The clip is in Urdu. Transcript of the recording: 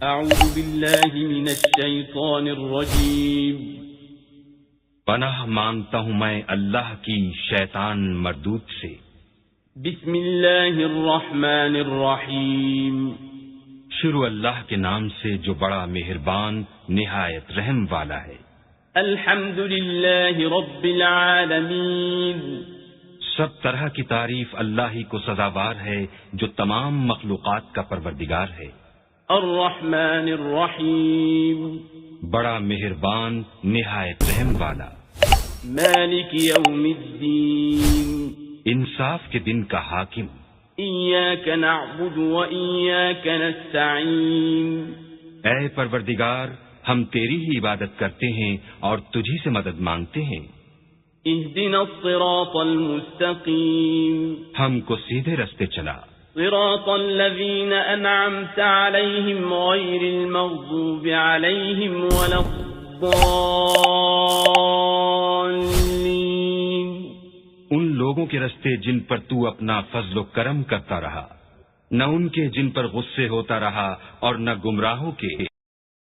اعوذ باللہ من الشیطان الرجیم پناہ مانگتا ہوں میں اللہ کی شیطان مردود سے۔ بسم اللہ الرحمن الرحیم شروع اللہ کے نام سے جو بڑا مہربان نہایت رحم والا ہے۔ الحمد للہ رب العالمین سب طرح کی تعریف اللہ ہی کو سزاوار ہے جو تمام مخلوقات کا پروردگار ہے۔ الرحمن الرحیم بڑا مہربان نہایت رحم والا۔ مالک یوم الدین انصاف کے دن کا حاکم۔ ایاک نعبد و ایاک نستعین اے پروردگار ہم تیری ہی عبادت کرتے ہیں اور تجھی سے مدد مانگتے ہیں۔ اہدنا الصراط المستقیم ہم کو سیدھے رستے چلا۔ صراط الذین انعمت علیہم غیر المغضوب علیہم ولا الضالین ان لوگوں کے رستے جن پر تو اپنا فضل و کرم کرتا رہا، نہ ان کے جن پر غصے ہوتا رہا اور نہ گمراہوں کے